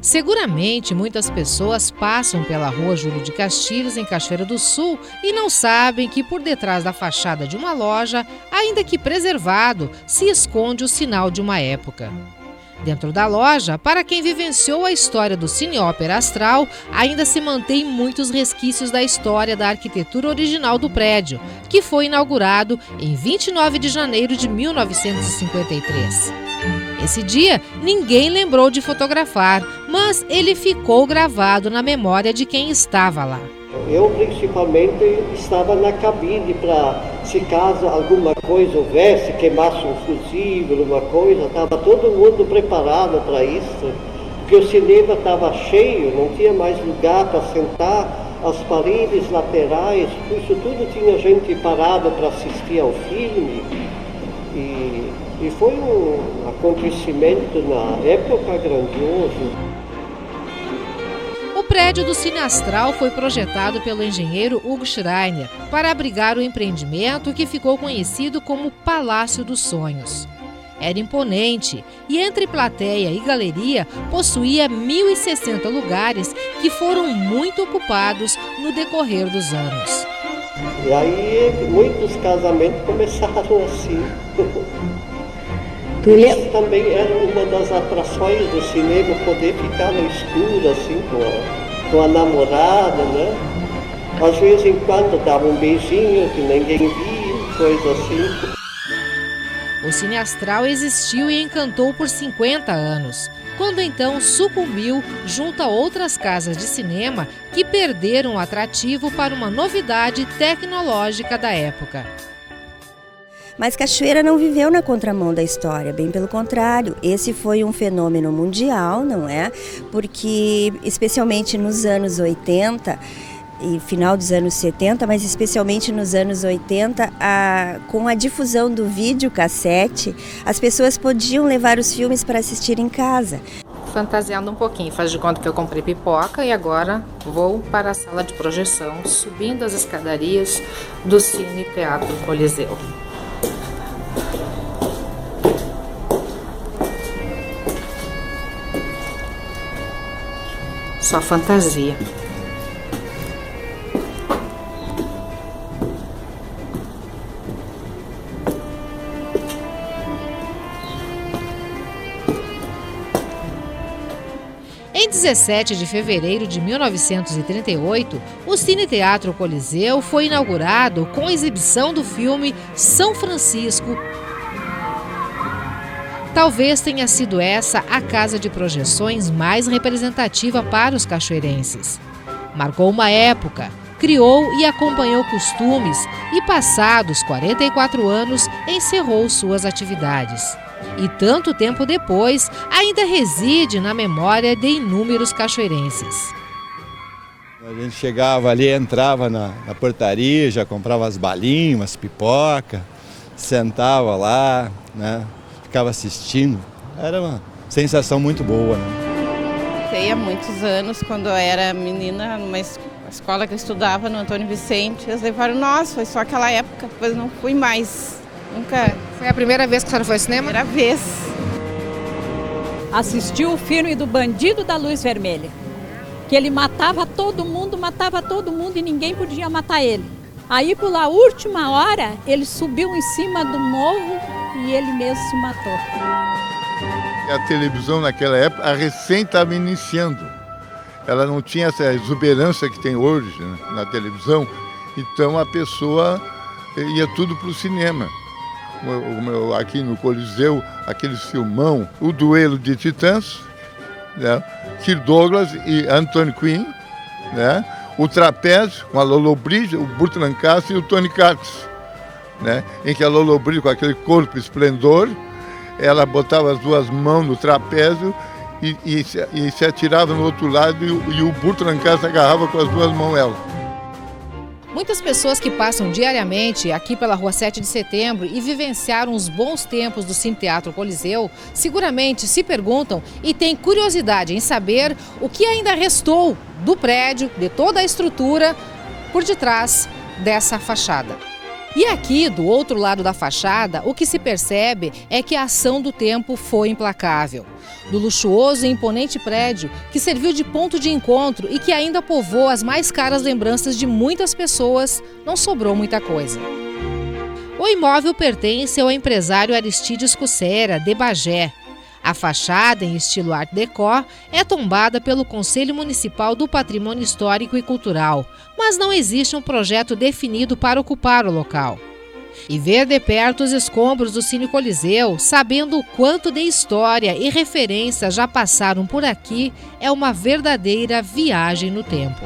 Seguramente, muitas pessoas passam pela rua Júlio de Castilhos, em Cachoeira do Sul, e não sabem que por detrás da fachada de uma loja, ainda que preservado, se esconde o sinal de uma época. Dentro da loja, para quem vivenciou a história do Cine Ópera Astral, ainda se mantém muitos resquícios da história da arquitetura original do prédio, que foi inaugurado em 29 de janeiro de 1953. Esse dia, ninguém lembrou de fotografar, mas ele ficou gravado na memória de quem estava lá. Eu, principalmente, estava na cabine para, se caso alguma coisa houvesse, queimasse um fusível, alguma coisa, estava todo mundo preparado para isso, porque o cinema estava cheio, não tinha mais lugar para sentar, as paredes laterais, isso tudo tinha gente parada para assistir ao filme, e foi um acontecimento na época grandioso. O prédio do Cine Astral foi projetado pelo engenheiro Hugo Schreiner para abrigar o empreendimento que ficou conhecido como Palácio dos Sonhos. Era imponente e entre plateia e galeria possuía 1.060 lugares que foram muito ocupados no decorrer dos anos. E aí muitos casamentos começaram assim. Isso também era uma das atrações do cinema, poder ficar no escuro assim com a namorada, né? Às vezes em quando dava um beijinho que ninguém via, coisa assim. O Cine Astral existiu e encantou por 50 anos, quando então sucumbiu junto a outras casas de cinema que perderam o atrativo para uma novidade tecnológica da época. Mas Cachoeira não viveu na contramão da história, bem pelo contrário. Esse foi um fenômeno mundial, não é? Porque, especialmente nos anos 80 e final dos anos 70, mas especialmente nos anos 80, com a difusão do videocassete, as pessoas podiam levar os filmes para assistir em casa. Fantasiando um pouquinho, faz de conta que eu comprei pipoca e agora vou para a sala de projeção, subindo as escadarias do Cine Teatro Coliseu. Só fantasia. Em 17 de fevereiro de 1938, o Cine Teatro Coliseu foi inaugurado com a exibição do filme São Francisco. Talvez tenha sido essa a casa de projeções mais representativa para os cachoeirenses. Marcou uma época, criou e acompanhou costumes e, passados 44 anos, encerrou suas atividades. E tanto tempo depois, ainda reside na memória de inúmeros cachoeirenses. A gente chegava ali, entrava na portaria, já comprava as balinhas, umas pipoca, sentava lá, né? Ficava assistindo, era uma sensação muito boa. Né? Há muitos anos, quando eu era menina, numa escola que eu estudava, no Antônio Vicente, eles levaram, nossa, foi só aquela época, depois não fui mais, nunca. Foi a primeira vez que a senhora foi ao cinema? Primeira vez. Assistiu o filme do Bandido da Luz Vermelha, que ele matava todo mundo e ninguém podia matar ele. Aí, pela última hora, ele subiu em cima do morro e ele mesmo se matou. A televisão naquela época recém estava iniciando. Ela não tinha essa exuberância que tem hoje, né, na televisão. Então a pessoa ia tudo para o cinema. Aqui no Coliseu, aquele filmão, O Duelo de Titãs, né, Kirk Douglas e Anthony Quinn, né, O Trapézio, com a Lolo Bridge, o Burt Lancaster e o Tony Curtis. Né, em que a Lolo Bridge, com aquele corpo esplendor, ela botava as duas mãos no trapézio e se atirava no outro lado e o Burt Lancaster agarrava com as duas mãos ela. Muitas pessoas que passam diariamente aqui pela Rua 7 de Setembro e vivenciaram os bons tempos do Cine Teatro Coliseu, seguramente se perguntam e têm curiosidade em saber o que ainda restou do prédio, de toda a estrutura, por detrás dessa fachada. E aqui, do outro lado da fachada, o que se percebe é que a ação do tempo foi implacável. Do luxuoso e imponente prédio, que serviu de ponto de encontro e que ainda povoa as mais caras lembranças de muitas pessoas, não sobrou muita coisa. O imóvel pertence ao empresário Aristides Cussera, de Bagé. A fachada, em estilo Art Deco, é tombada pelo Conselho Municipal do Patrimônio Histórico e Cultural, mas não existe um projeto definido para ocupar o local. E ver de perto os escombros do Cine Coliseu, sabendo o quanto de história e referências já passaram por aqui, é uma verdadeira viagem no tempo.